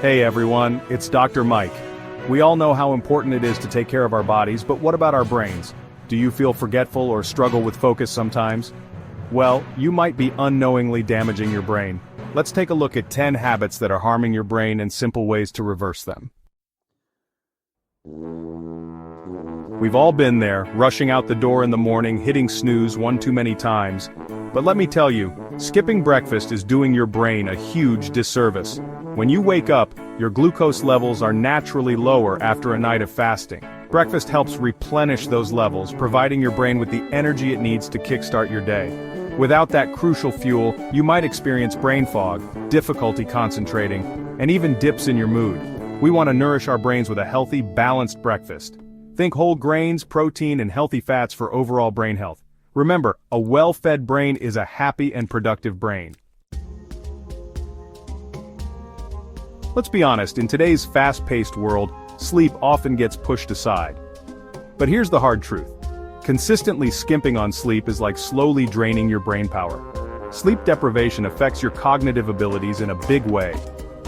Hey everyone, it's Dr. Mike. We all know how important it is to take care of our bodies, but what about our brains? Do you feel forgetful or struggle with focus sometimes? Well, you might be unknowingly damaging your brain. Let's take a look at 10 habits that are harming your brain and simple ways to reverse them. We've all been there, rushing out the door in the morning, hitting snooze one too many times. But let me tell you, skipping breakfast is doing your brain a huge disservice. When you wake up, your glucose levels are naturally lower after a night of fasting. Breakfast helps replenish those levels, providing your brain with the energy it needs to kickstart your day. Without that crucial fuel, you might experience brain fog, difficulty concentrating, and even dips in your mood. We want to nourish our brains with a healthy, balanced breakfast. Think whole grains, protein, and healthy fats for overall brain health. Remember, a well-fed brain is a happy and productive brain. Let's be honest, in today's fast-paced world, sleep often gets pushed aside. But here's the hard truth. Consistently skimping on sleep is like slowly draining your brain power. Sleep deprivation affects your cognitive abilities in a big way.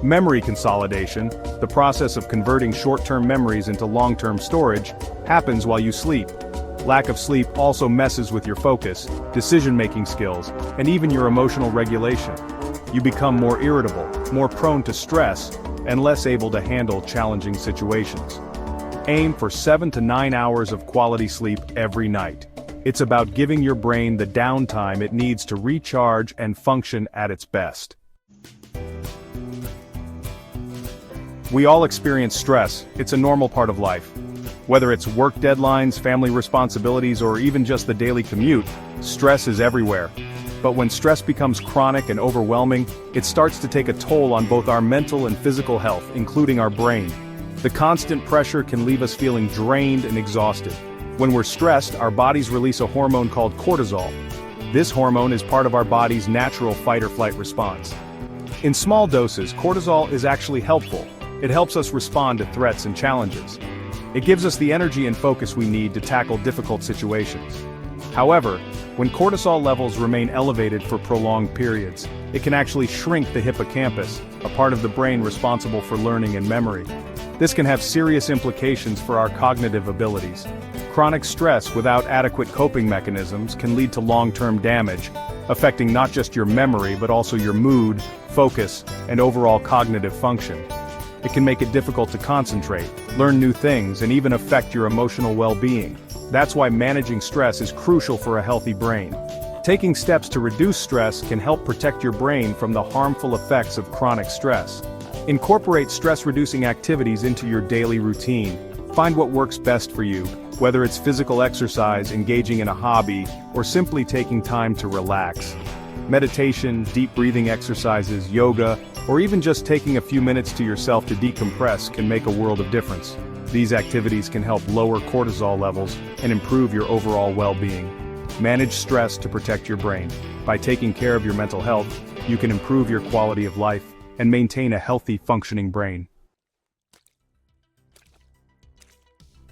Memory consolidation, the process of converting short-term memories into long-term storage, happens while you sleep. Lack of sleep also messes with your focus, decision-making skills, and even your emotional regulation. You become more irritable, more prone to stress, and less able to handle challenging situations. Aim for 7 to 9 hours of quality sleep every night. It's about giving your brain the downtime it needs to recharge and function at its best. We all experience stress. It's a normal part of life. Whether it's work deadlines, family responsibilities, or even just the daily commute, stress is everywhere. But when stress becomes chronic and overwhelming, it starts to take a toll on both our mental and physical health, including our brain. The constant pressure can leave us feeling drained and exhausted. When we're stressed, our bodies release a hormone called cortisol. This hormone is part of our body's natural fight-or-flight response. In small doses, cortisol is actually helpful. It helps us respond to threats and challenges. It gives us the energy and focus we need to tackle difficult situations. However, when cortisol levels remain elevated for prolonged periods, it can actually shrink the hippocampus, a part of the brain responsible for learning and memory. This can have serious implications for our cognitive abilities. Chronic stress without adequate coping mechanisms can lead to long-term damage, affecting not just your memory but also your mood, focus, and overall cognitive function. It can make it difficult to concentrate, learn new things, and even affect your emotional well-being. That's why managing stress is crucial for a healthy brain. Taking steps to reduce stress can help protect your brain from the harmful effects of chronic stress. Incorporate stress-reducing activities into your daily routine. Find what works best for you, whether it's physical exercise, engaging in a hobby, or simply taking time to relax. Meditation, deep breathing exercises, yoga, or even just taking a few minutes to yourself to decompress can make a world of difference. These activities can help lower cortisol levels and improve your overall well-being. Manage stress to protect your brain. By taking care of your mental health, you can improve your quality of life and maintain a healthy, functioning brain.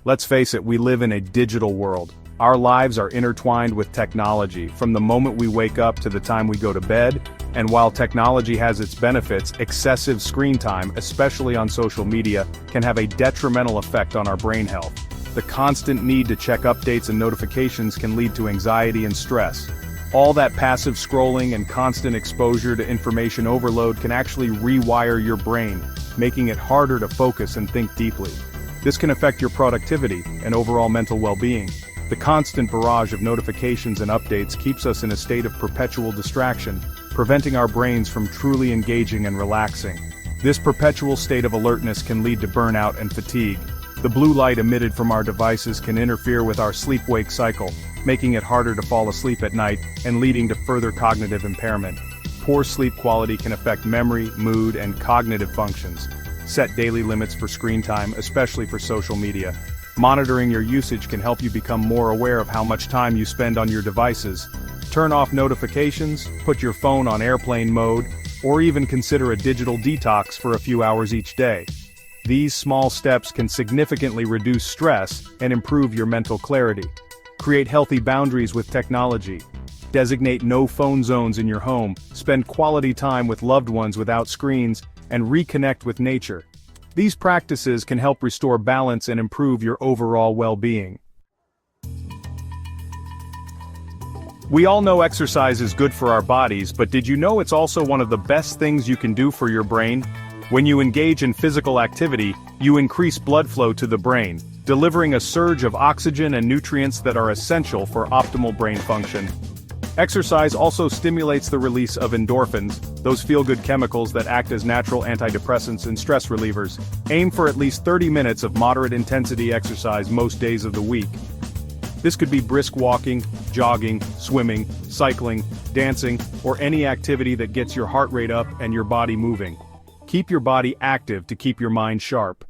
Let's face it, we live in a digital world. Our lives are intertwined with technology, from the moment we wake up to the time we go to bed, and while technology has its benefits, excessive screen time, especially on social media, can have a detrimental effect on our brain health. The constant need to check updates and notifications can lead to anxiety and stress. All that passive scrolling and constant exposure to information overload can actually rewire your brain, making it harder to focus and think deeply. This can affect your productivity and overall mental well-being. The constant barrage of notifications and updates keeps us in a state of perpetual distraction, preventing our brains from truly engaging and relaxing. This perpetual state of alertness can lead to burnout and fatigue. The blue light emitted from our devices can interfere with our sleep-wake cycle, making it harder to fall asleep at night and leading to further cognitive impairment. Poor sleep quality can affect memory, mood, and cognitive functions. Set daily limits for screen time, especially for social media. Monitoring your usage can help you become more aware of how much time you spend on your devices. Turn off notifications, put your phone on airplane mode, or even consider a digital detox for a few hours each day. These small steps can significantly reduce stress and improve your mental clarity. Create healthy boundaries with technology. Designate no phone zones in your home, spend quality time with loved ones without screens, and reconnect with nature. These practices can help restore balance and improve your overall well-being. We all know exercise is good for our bodies, but did you know it's also one of the best things you can do for your brain? When you engage in physical activity, you increase blood flow to the brain, delivering a surge of oxygen and nutrients that are essential for optimal brain function. Exercise also stimulates the release of endorphins, those feel-good chemicals that act as natural antidepressants and stress relievers. Aim for at least 30 minutes of moderate-intensity exercise most days of the week. This could be brisk walking, jogging, swimming, cycling, dancing, or any activity that gets your heart rate up and your body moving. Keep your body active to keep your mind sharp.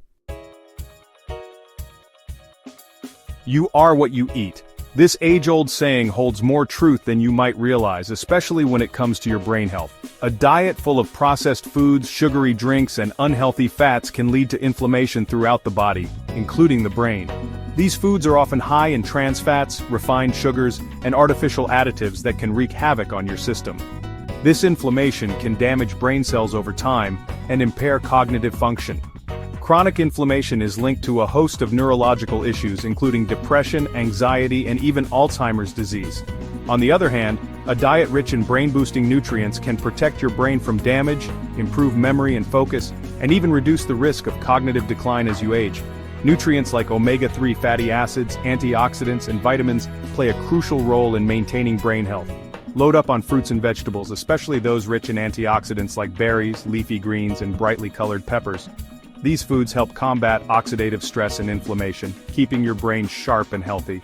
You are what you eat. This age-old saying holds more truth than you might realize, especially when it comes to your brain health. A diet full of processed foods, sugary drinks, and unhealthy fats can lead to inflammation throughout the body, including the brain. These foods are often high in trans fats, refined sugars, and artificial additives that can wreak havoc on your system. This inflammation can damage brain cells over time and impair cognitive function. Chronic inflammation is linked to a host of neurological issues including depression, anxiety, and even Alzheimer's disease. On the other hand, a diet rich in brain-boosting nutrients can protect your brain from damage, improve memory and focus, and even reduce the risk of cognitive decline as you age. Nutrients like omega-3 fatty acids, antioxidants, and vitamins play a crucial role in maintaining brain health. Load up on fruits and vegetables, especially those rich in antioxidants like berries, leafy greens, and brightly colored peppers. These foods help combat oxidative stress and inflammation, keeping your brain sharp and healthy.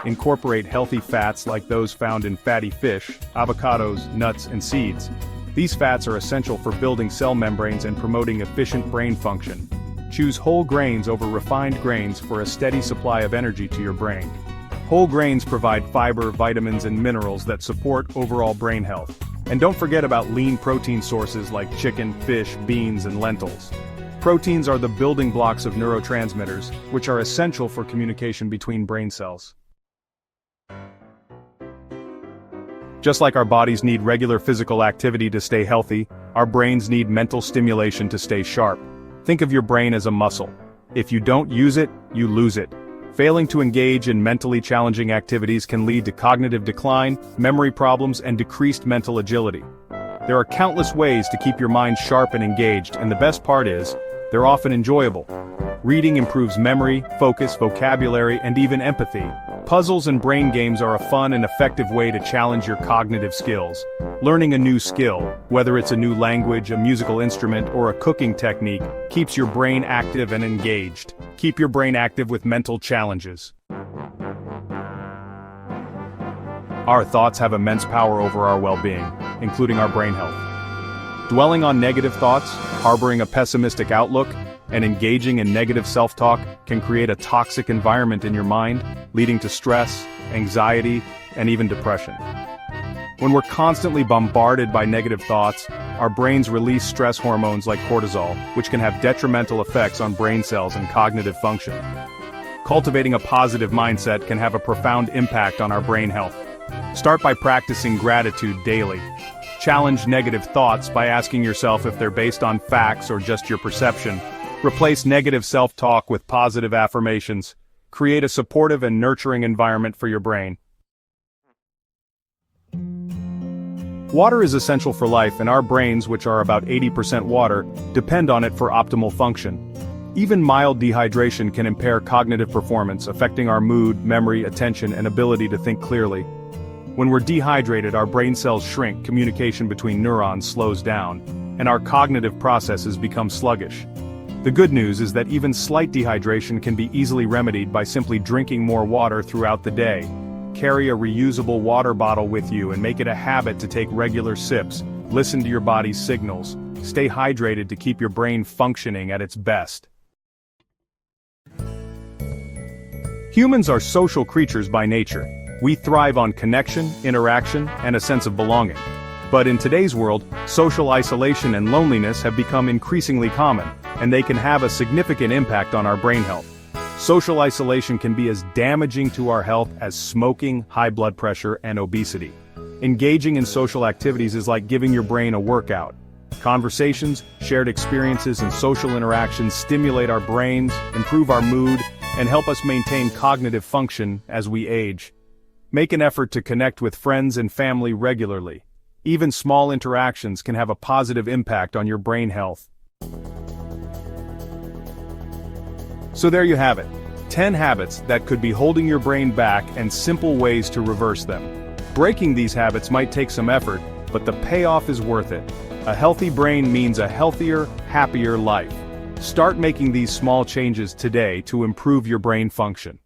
Incorporate healthy fats like those found in fatty fish, avocados, nuts, and seeds. These fats are essential for building cell membranes and promoting efficient brain function. Choose whole grains over refined grains for a steady supply of energy to your brain. Whole grains provide fiber, vitamins, and minerals that support overall brain health. And don't forget about lean protein sources like chicken, fish, beans, and lentils. Proteins are the building blocks of neurotransmitters, which are essential for communication between brain cells. Just like our bodies need regular physical activity to stay healthy, our brains need mental stimulation to stay sharp. Think of your brain as a muscle. If you don't use it, you lose it. Failing to engage in mentally challenging activities can lead to cognitive decline, memory problems, and decreased mental agility. There are countless ways to keep your mind sharp and engaged, and the best part is, they're often enjoyable. Reading improves memory, focus, vocabulary, and even empathy. Puzzles and brain games are a fun and effective way to challenge your cognitive skills. Learning a new skill, whether it's a new language, a musical instrument, or a cooking technique, keeps your brain active and engaged. Keep your brain active with mental challenges. Our thoughts have immense power over our well-being, including our brain health. Dwelling on negative thoughts, harboring a pessimistic outlook, and engaging in negative self-talk can create a toxic environment in your mind, leading to stress, anxiety, and even depression. When we're constantly bombarded by negative thoughts, our brains release stress hormones like cortisol, which can have detrimental effects on brain cells and cognitive function. Cultivating a positive mindset can have a profound impact on our brain health. Start by practicing gratitude daily. Challenge negative thoughts by asking yourself if they're based on facts or just your perception. Replace negative self-talk with positive affirmations. Create a supportive and nurturing environment for your brain. Water is essential for life, and our brains, which are about 80% water, depend on it for optimal function. Even mild dehydration can impair cognitive performance, affecting our mood, memory, attention, and ability to think clearly. When we're dehydrated, our brain cells shrink, communication between neurons slows down, and our cognitive processes become sluggish. The good news is that even slight dehydration can be easily remedied by simply drinking more water throughout the day. Carry a reusable water bottle with you and make it a habit to take regular sips. Listen to your body's signals. Stay hydrated to keep your brain functioning at its best. Humans are social creatures by nature. We thrive on connection, interaction, and a sense of belonging. But in today's world, social isolation and loneliness have become increasingly common, and they can have a significant impact on our brain health. Social isolation can be as damaging to our health as smoking, high blood pressure, and obesity. Engaging in social activities is like giving your brain a workout. Conversations, shared experiences, and social interactions stimulate our brains, improve our mood, and help us maintain cognitive function as we age. Make an effort to connect with friends and family regularly. Even small interactions can have a positive impact on your brain health. So there you have it. 10 habits that could be holding your brain back and simple ways to reverse them. Breaking these habits might take some effort, but the payoff is worth it. A healthy brain means a healthier, happier life. Start making these small changes today to improve your brain function.